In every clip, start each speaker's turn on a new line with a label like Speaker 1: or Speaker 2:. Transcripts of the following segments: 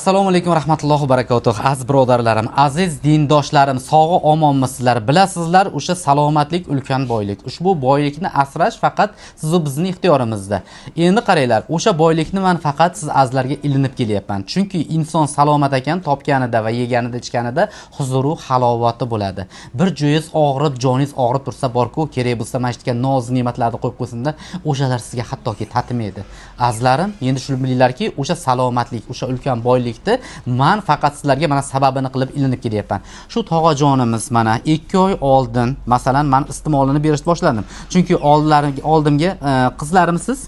Speaker 1: Assalomu alaykum rahmatullohi barakatuh. Aziz birodarlarim, aziz dindoshlarim, sog'i omonmisizlar? Bilasizlar, o'sha salomatlik ulkan boylik. Ushbu boylikni asrash faqat siz va bizning ixtiyorimizda. Endi qaranglar, o'sha boylikni men faqat siz azlarga ilinib kelyapman. Chunki inson salomat ekan, topganida va yeganida, ichganida huzuru, halovati bo'ladi. Bir joyingiz og'rib, joningiz og'rib tursa borku, kerak bo'lsa masjidga noz ne'matlarni qo'yib qo'ysinda, o'shalar sizga hattoki tatmaydi. Azlarim, endi shuni bilinglarki, o'sha salomatlik, o'sha ulkan boylik man faqat sizlarga mana sababini qilib ilinib kelyapman. Shu tog'ajonimiz mana 2 oy oldin masalan men iste'molini berishni boshladim. Chunki oldimga qizlarimsiz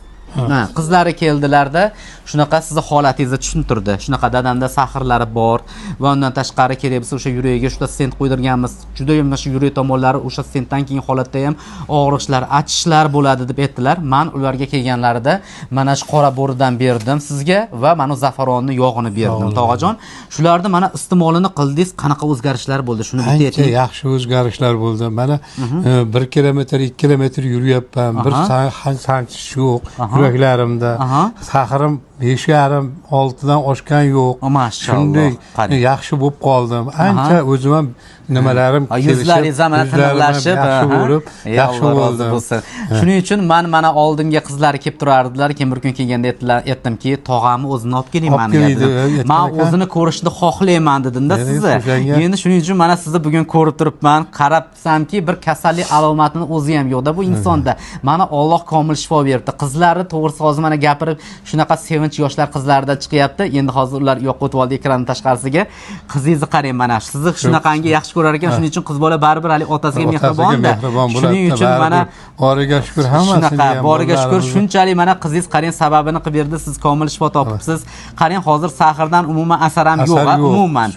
Speaker 1: qizlari keldilarda shunaqa sizni holatingizni tushuntirdi. Shunaqa dadamda sahrlari bor va undan tashqari kerak bo'lsa o'sha yuragiga shuda stent qo'ydirganmiz. Juda ham o'sha yurak tomonlari o'sha stentdan keyin holatda ham og'riqlar, achishlar bo'ladi deb aytdilar. Men ularga kelganlarida mana shu qora bo'ridan berdim sizga va mana zafaronni yog'ini berdim. Tog'ajon, shularni mana iste'molini qildingiz, qanaqa o'zgarishlar bo'ldi? Shuni bitta ayting.
Speaker 2: Yaxshi o'zgarishlar bo'ldi. Mana 1 kilometr, 2 kilometr yurayapman. Bir sanchish yo'q. Yuraklarimda sahrim 5,5 6 dan oshgan yo'q.
Speaker 1: Maşallah.
Speaker 2: Yaxshi bo'lib qoldim. Ancha o'zim ham nimalarim
Speaker 1: yuzlaringiz ham tiniqlashib,
Speaker 2: yaxshi bo'ldi.
Speaker 1: Shuning uchun men mana oldimga qizlari kelib turardilar, keyin bir kun kelganda aytdimki, tog'amni o'zini olib keling manga dedim. Men o'zini ko'rishni xohlayman dedim-da sizni. Endi shuning uchun mana sizni bugun ko'rib turibman, qarabsamki bir kasallik alomatini o'zi ham yo'qda bu insonda. Mana Alloh komil shifo berdi. Qizlari to'g'risi hozir mana gapirib shunaqa sevinch yoshlar qizlarida chiqyapti. Endi hozir ular yo'q o'tib oldi ekran tashqarisiga. Qizingizni qarang mana, sizni shunaqangi yaxshi ko'rar ekan, shuning uchun qiz bola baribir hali otasiga mehribonda. Shuning uchun mana
Speaker 2: boriga shukr hammasini ham
Speaker 1: boriga shukr, shunchalik mana qizingiz qarang sababini qilib berdi, siz komil shifo topibsiz. Qarang hozir sahrdan umuman asar ham yo'q, umuman.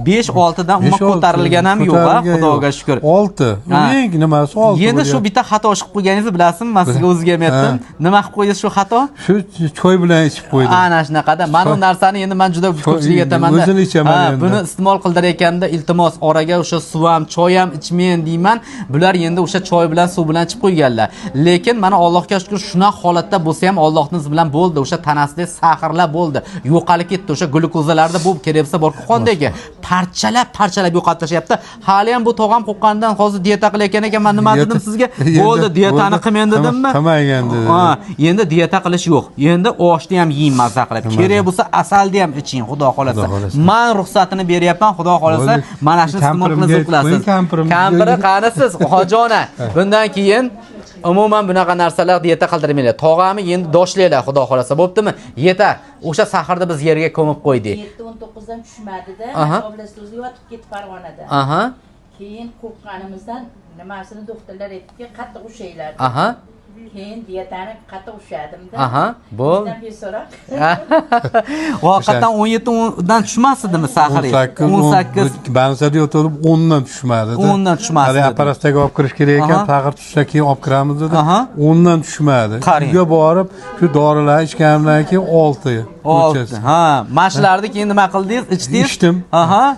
Speaker 1: 5-6 dan umuman ko'tarilgan ham yo'q, Xudoga shukr.
Speaker 2: 6. Eng nimasi 6.
Speaker 1: Endi shu bitta xato qilib qo'yganingizni bilasizmi? Men sizga o'zga ham aytdim. Nima qilib qo'ydingiz shu xato?
Speaker 2: Shu choy bilan ichib qo'ydim.
Speaker 1: Ana shunaqada. Mana bu narsani endi men juda ko'pchilik aytaman.
Speaker 2: O'zini ichaman endi.
Speaker 1: Buni iste'mol qildirayotganda iltimos oraga o'sha suv ham, choy ham ichmayin deyman. Bular endi o'sha choy bilan, suv bilan ichib qo'yganlar. Lekin mana Allohga shukr, shunaqa holatda bo'lsa ham Allohning bilan bo'ldi. O'sha tanasida sahrlar bo'ldi. Yo'qolib ketdi. O'sha glyukozalarda bu kerak bo'lsa bor qondagi parchalab yo'qotib tashlayapti. Hali ham bu tog'am qo'qqandan hozir dieta qilayotgan ekan. Men nima dedim sizga? Bo'ldi, dietani qilmayin dedimmi?
Speaker 2: Qilmagan dedi.
Speaker 1: Endi dieta qilish yo'q. Endi oshni ham yeying maza qilib. Kerak bo'lsa asalni ham iching, xudo xolasa. Men ruxsatini beryapman, xudo xolasa. Mana shuni iste'mol qilib qilasiz. Kampiri qanisiz, Hojona. Bundan keyin umuman bunaqa narsalar dieta qildirmaylar. Tog'amni endi doshlaylar, xudo xolasa. Bo'ptimi? Yetar. O'sha sahrni biz yerga ko'mib qo'ydik.
Speaker 3: 7-19 dan tushmadida, oblastozga yotib ketdi Farg'onada. Keyin qo'rqqanimizdan nimasini doktorlar aytdiki, qattiq ushaylar. Keyin diyetani qattiq ushadimda.
Speaker 1: Bo'l. Vaqatdan 17 dan tushmasidimi sahri?
Speaker 2: 18. Bansada yotib 10 dan tushmadi.
Speaker 1: 10 dan tushmadi.
Speaker 2: Hali apparatga olib kirish kerak ekan, sahr tushsa keyin olib kiramiz dedi. 10 dan tushmadi. Uyga borib shu dorilarni ichganimdan keyin 6.
Speaker 1: 6. Mashlarni keyin nima qildingiz? Ichdingiz?
Speaker 2: Ichdim.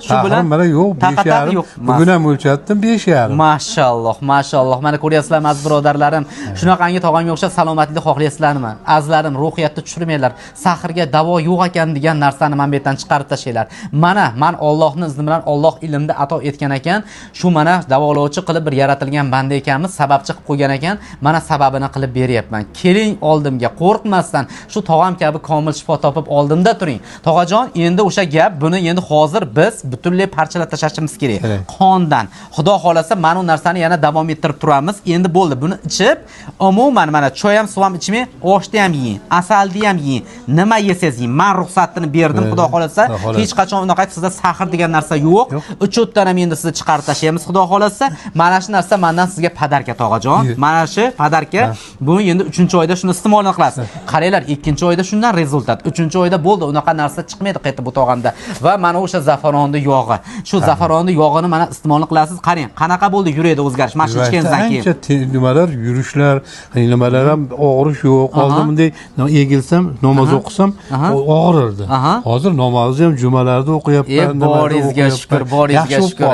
Speaker 1: Shu bilan
Speaker 2: mana yo'q, 5,5. Bugun ham o'lchatdim 5,5.
Speaker 1: Mashalloh, mashalloh. Mana ko'ryapsizlarmi aziz birodarlarim? Shunaqangi tog'amga o'xshab salomatlikni xohlaysizlarmi? Azlarim, ruhiyatni tushirmanglar. Sahrga davo yo'q ekan degan narsani men bu yerdan chiqarib tashlanglar. Mana men Allohning izni bilan Alloh ilmni ato etgan ekan, shu mana davolovchi qilib bir yaratilgan banda ekanmiz, sababchi qilib qo'ygan ekan, mana sababini qilib beryapman. Keling oldimga, qo'rqmasdan shu tog'am kabi komil shifo topib oldimda turing. Tog'ajon, endi o'sha gap, buni endi hozir biz butunlay parchalab tashlashimiz kerak. Qondan. Xudo xolasa mana bu narsani yana davom ettirib turamiz. Endi bo'ldi, buni ichib, umuman mana choy ham, suv ham ichmay, oshni ham yeng, asalni ham yeng. Nima yesangiz yeng. Men ruxsatini berdim, xudo xolasa. Hech qachon unaqa sizda sahr degan narsa yo'q. 3-4 ham endi sizni chiqarib tashlaymiz, xudo xolasa. Mana shu narsa mendan sizga padarka tog'ajon. Mana shu padarka. Bu endi 3-oyda shuni iste'mol qilasiz. Qaranglar, 2-oyda shundan rezultat. 3-oyda bo'ldi, unaqa narsa chiqmaydi qayta bu tog'amda. Va mana o'sha zafaronni yog'i. Shu zafaronni yog'ini mana iste'mol qilasiz. Qarang, qanaqa bo'ldi yuraydi o'zgarish. Mana shu ichgandan keyin.
Speaker 2: Ancha nimalar, yurishlar, nimalar ham og'rish yo'q. Oldin bunday egilsam, namoz o'qisam og'rirdi. Hozir namozni ham jumalarda o'qiyapman.
Speaker 1: Boringizga shukr, boringizga shukr.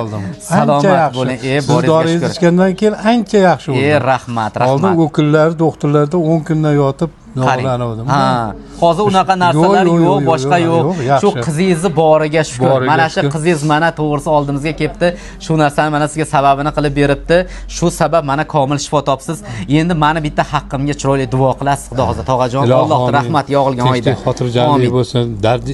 Speaker 1: Salomat bo'ling. Boringizga shukr.
Speaker 2: Ichgandan keyin ancha yaxshi bo'ldi.
Speaker 1: Rahmat, rahmat.
Speaker 2: Oldin o'killar, doktorlarda 10 kundan yotib dog'lanuvdim.
Speaker 1: Ha, hozir unaqa narsalar yo'q, boshqa yo'q. Shu qizingizni boriga shukr. Mana shu qizingiz mana to'g'risi oldimizga kelibdi. Shu narsani mana sizga sababini qilib beribdi. Shu sabab mana komil shifo topsiz. Endi meni bitta haqqimga chiroyli duo qilasiz, Xudo hozir tog'ajon. Allohning rahmati yog'ilgan oyda.
Speaker 2: Xotirjamlik bo'lsin. Dard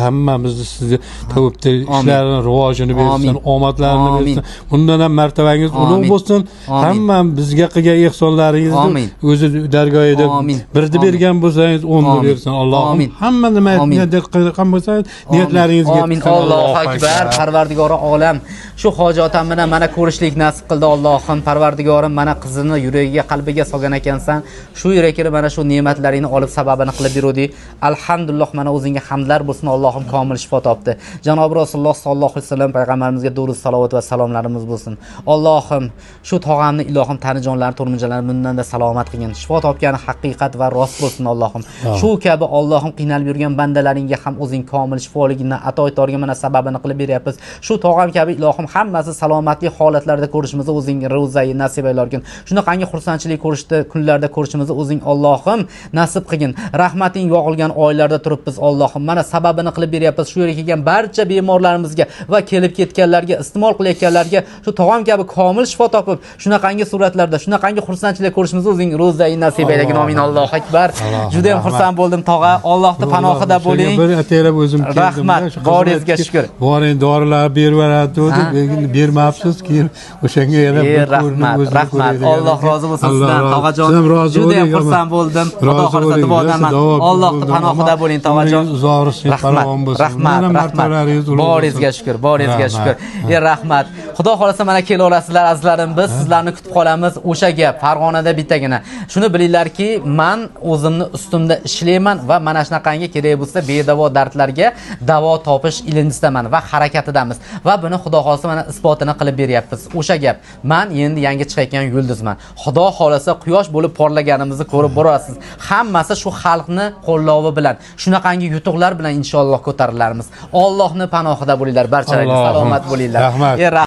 Speaker 2: hammamizni sizga tavbda ishlarini rivojini bersin, omadlarini bersin. Bundan ham martabangiz ulug' bo'lsin. Hamma bizga qilgan ehsonlaringizni o'zi dargohida birni bergan bo'lsangiz, o'nni bersin. Allohim hamma nima qilgan bo'lsangiz, niyatlaringizga
Speaker 1: amin. Allohu akbar. Parvardigori olam shu hojatam bilan mana ko'rishlik nasib qildi. Allohim Parvardigorim mana qizini yuragiga, qalbiga solgan ekansan. Shu yurakni mana shu ne'matlaringni olib sababini qilib berdik. Alhamdulillah mana o'zingga hamdlar bo'lsin. Allohim komil shifo topdi. Janob Rasululloh sollallohu alayhi vasallam payg'ambarimizga durud salovat va salomlarimiz bo'lsin. Allohim shu tog'amni ilohim tanijonlarini, turmujonlarini bundan-da salomat qilgin. Shifo topgani haqiqat va rost bo'lsin Allohim. Shu kabi Allohim qiynalib yurgan bandalaringga ham o'zing komil shifoligini ato etorga mana sababini qilib beryapmiz. Shu tog'am kabi ilohim hammasi salomatlik holatlarida ko'rishimizni o'zing ro'zai nasib aylargin. Shunaqangi xursandchilik ko'rishda kunlarda ko'rishimizni o'zing Allohim nasib qilgin. Rahmating yog'ilgan oylarda turibmiz Allohim. Mana sababini qilib beryapmiz. Shu yerga kelgan barcha bemorlarimizga va kelib ketganlarga, iste'mol qilayotganlarga shu tog'am kabi komil shifo topib, shunaqangi suratlarda, shunaqangi xursandchilik ko'rishimizni o'zing ro'zai nasib aylagin. Amin. Allohu akbar. Juda ham xursand bo'ldim tog'a. Allohning panohida bo'ling.
Speaker 2: Bir aterab o'zim keldim.
Speaker 1: Rahmat. Boringizga shukr.
Speaker 2: Boring dorilar berib beradi deb bermabsiz, keyin o'shanga yana bir
Speaker 1: rahmat. Alloh rozi bo'lsin sizdan tog'ajon. Juda ham xursand bo'ldim. Xudo xolisa duodaman. Allohning panohida bo'ling tog'ajon. Rahmat. Boringizga shukr. Rahmat. Xudo xolisa mana kelaverasizlar azizlarim, biz sizlarni kutib qolamiz. O'sha gap Farg'onada bittagina. Shuni bilinglarki, men o'zimni ustimda ishlayman va mana shunaqangi kerak bo'lsa bedavo dardlarga davo topish ilinjisidaman va harakatidamiz. Va buni Xudo xolisa mana isbotini qilib beryapmiz. O'sha gap. Men endi yangi chiqayotgan yulduzman. Xudo xolisa quyosh bo'lib porlaganimizni ko'rib borasiz. Hammasi shu xalqni qo'llovi bilan, shunaqangi yutuqlar bilan inshaalloh ko'tarilarmiz. Allohning panohida bo'linglar, barchalaringiz salomat bo'linglar.